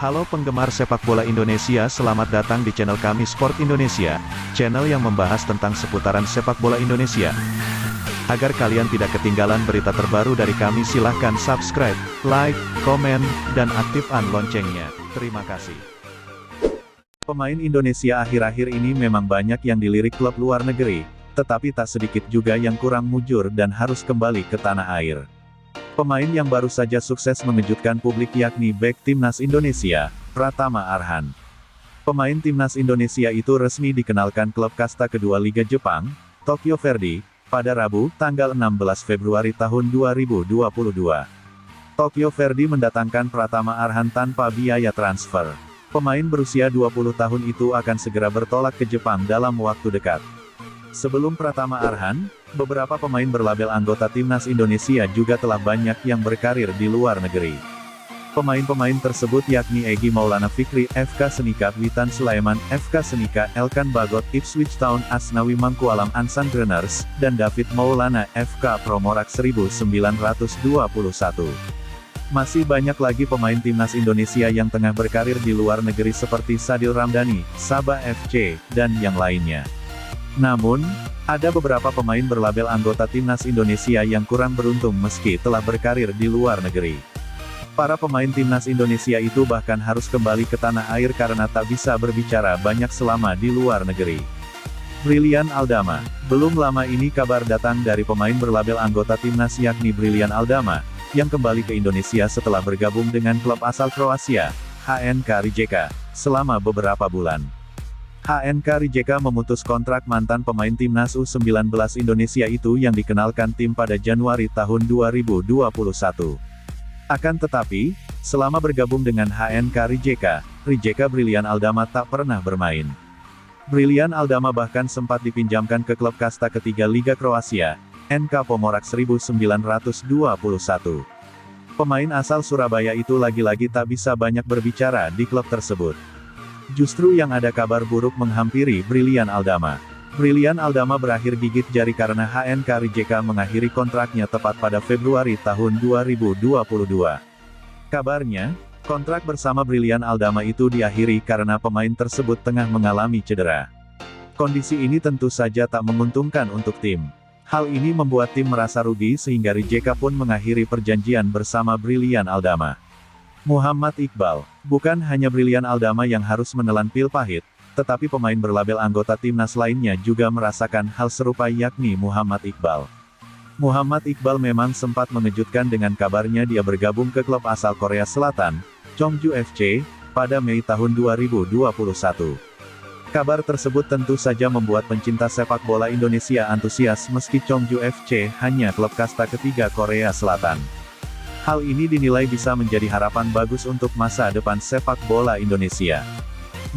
Halo penggemar sepak bola Indonesia, selamat datang di channel kami Sport Indonesia, channel yang membahas tentang seputaran sepak bola Indonesia. Agar kalian tidak ketinggalan berita terbaru dari kami, silahkan subscribe, like, komen, dan aktifkan loncengnya. Terima kasih. Pemain Indonesia akhir-akhir ini memang banyak yang dilirik klub luar negeri, tetapi tak sedikit juga yang kurang mujur dan harus kembali ke tanah air. Pemain yang baru saja sukses mengejutkan publik yakni bek Timnas Indonesia, Pratama Arhan. Pemain Timnas Indonesia itu resmi dikenalkan klub kasta kedua Liga Jepang, Tokyo Verdy, pada Rabu, tanggal 16 Februari tahun 2022. Tokyo Verdy mendatangkan Pratama Arhan tanpa biaya transfer. Pemain berusia 20 tahun itu akan segera bertolak ke Jepang dalam waktu dekat. Sebelum Pratama Arhan, beberapa pemain berlabel anggota Timnas Indonesia juga telah banyak yang berkarir di luar negeri. Pemain-pemain tersebut yakni Egy Maulana Fikri, FK Senika Witan Sulaiman, FK Senika Elkan Bagot, Ipswich Town, Asnawi Mangkualam Ansan Greners, dan David Maulana, FK Promorak 1921. Masih banyak lagi pemain Timnas Indonesia yang tengah berkarir di luar negeri seperti Sadil Ramdhani, Sabah FC, dan yang lainnya. Namun, ada beberapa pemain berlabel anggota Timnas Indonesia yang kurang beruntung meski telah berkarir di luar negeri. Para pemain Timnas Indonesia itu bahkan harus kembali ke tanah air karena tak bisa berbicara banyak selama di luar negeri. Brilian Aldama. Belum lama ini kabar datang dari pemain berlabel anggota Timnas yakni Brilian Aldama, yang kembali ke Indonesia setelah bergabung dengan klub asal Kroasia, HNK Rijeka, selama beberapa bulan. HNK Rijeka memutus kontrak mantan pemain Timnas U19 Indonesia itu yang dikenalkan tim pada Januari tahun 2021. Akan tetapi, selama bergabung dengan HNK Rijeka Brilian Aldama tak pernah bermain. Brilian Aldama bahkan sempat dipinjamkan ke klub kasta ketiga Liga Kroasia, NK Pomorak 1921. Pemain asal Surabaya itu lagi-lagi tak bisa banyak berbicara di klub tersebut. Justru yang ada kabar buruk menghampiri Brilian Aldama. Brilian Aldama berakhir gigit jari karena HNK Rijeka mengakhiri kontraknya tepat pada Februari tahun 2022. Kabarnya, kontrak bersama Brilian Aldama itu diakhiri karena pemain tersebut tengah mengalami cedera. Kondisi ini tentu saja tak menguntungkan untuk tim. Hal ini membuat tim merasa rugi sehingga Rijeka pun mengakhiri perjanjian bersama Brilian Aldama. Muhammad Iqbal. Bukan hanya Brilian Aldama yang harus menelan pil pahit, tetapi pemain berlabel anggota timnas lainnya juga merasakan hal serupa yakni Muhammad Iqbal. Muhammad Iqbal memang sempat mengejutkan dengan kabarnya dia bergabung ke klub asal Korea Selatan, Chongju FC, pada Mei tahun 2021. Kabar tersebut tentu saja membuat pencinta sepak bola Indonesia antusias meski Chongju FC hanya klub kasta ketiga Korea Selatan. Hal ini dinilai bisa menjadi harapan bagus untuk masa depan sepak bola Indonesia.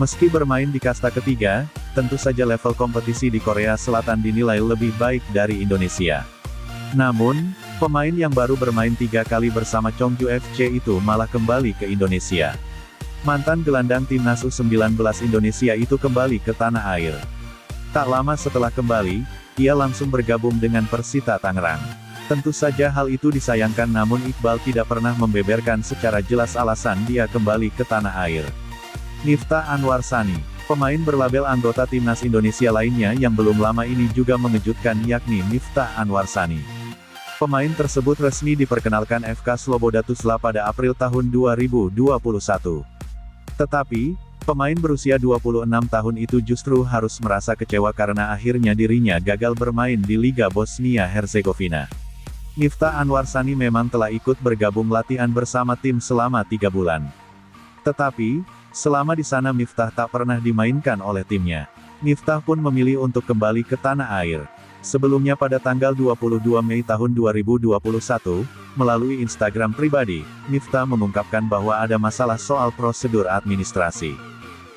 Meski bermain di kasta ketiga, tentu saja level kompetisi di Korea Selatan dinilai lebih baik dari Indonesia. Namun, pemain yang baru bermain 3 kali bersama Chongju FC itu malah kembali ke Indonesia. Mantan gelandang Timnas U19 Indonesia itu kembali ke tanah air. Tak lama setelah kembali, ia langsung bergabung dengan Persita Tangerang. Tentu saja hal itu disayangkan, namun Iqbal tidak pernah membeberkan secara jelas alasan dia kembali ke tanah air. Miftah Anwarsani. Pemain berlabel anggota Timnas Indonesia lainnya yang belum lama ini juga mengejutkan yakni Miftah Anwarsani. Pemain tersebut resmi diperkenalkan FK Sloboda Tuzla pada April tahun 2021. Tetapi, pemain berusia 26 tahun itu justru harus merasa kecewa karena akhirnya dirinya gagal bermain di Liga Bosnia-Herzegovina. Miftah Anwarsani memang telah ikut bergabung latihan bersama tim selama 3 bulan. Tetapi, selama di sana Miftah tak pernah dimainkan oleh timnya. Miftah pun memilih untuk kembali ke tanah air. Sebelumnya pada tanggal 22 Mei tahun 2021, melalui Instagram pribadi, Miftah mengungkapkan bahwa ada masalah soal prosedur administrasi.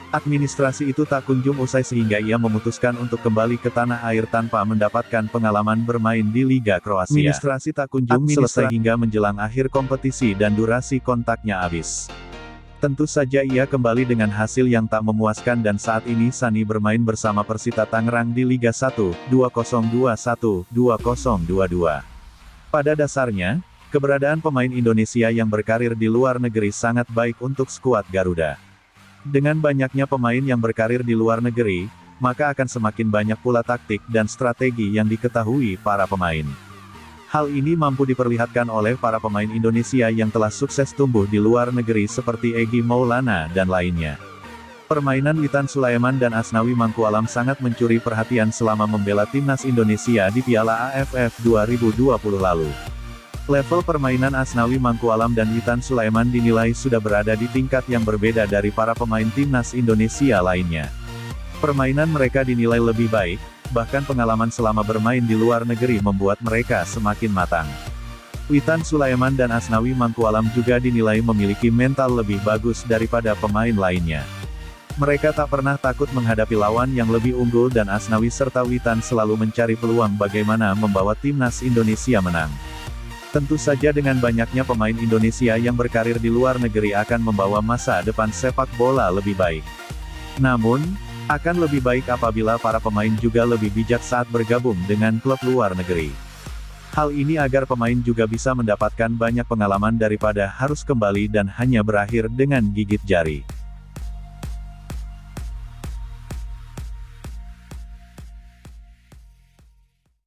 Administrasi itu tak kunjung usai sehingga ia memutuskan untuk kembali ke tanah air tanpa mendapatkan pengalaman bermain di Liga Kroasia. Administrasi tak kunjung selesai hingga menjelang akhir kompetisi dan durasi kontraknya habis. Tentu saja ia kembali dengan hasil yang tak memuaskan dan saat ini Sani bermain bersama Persita Tangerang di Liga 1, 2021-2022. Pada dasarnya, Keberadaan pemain Indonesia yang berkarir di luar negeri sangat baik untuk skuad Garuda. Dengan banyaknya pemain yang berkarir di luar negeri, maka akan semakin banyak pula taktik dan strategi yang diketahui para pemain. Hal ini mampu diperlihatkan oleh para pemain Indonesia yang telah sukses tumbuh di luar negeri seperti Egy Maulana dan lainnya. Permainan Witan Sulaiman dan Asnawi Mangkualam sangat mencuri perhatian selama membela timnas Indonesia di Piala AFF 2020 lalu. Level permainan Asnawi Mangkualam dan Witan Sulaiman dinilai sudah berada di tingkat yang berbeda dari para pemain timnas Indonesia lainnya. Permainan mereka dinilai lebih baik, bahkan pengalaman selama bermain di luar negeri membuat mereka semakin matang. Witan Sulaiman dan Asnawi Mangkualam juga dinilai memiliki mental lebih bagus daripada pemain lainnya. Mereka tak pernah takut menghadapi lawan yang lebih unggul dan Asnawi serta Witan selalu mencari peluang bagaimana membawa timnas Indonesia menang. Tentu saja dengan banyaknya pemain Indonesia yang berkarir di luar negeri akan membawa masa depan sepak bola lebih baik. Namun, akan lebih baik apabila para pemain juga lebih bijak saat bergabung dengan klub luar negeri. Hal ini agar pemain juga bisa mendapatkan banyak pengalaman daripada harus kembali dan hanya berakhir dengan gigit jari.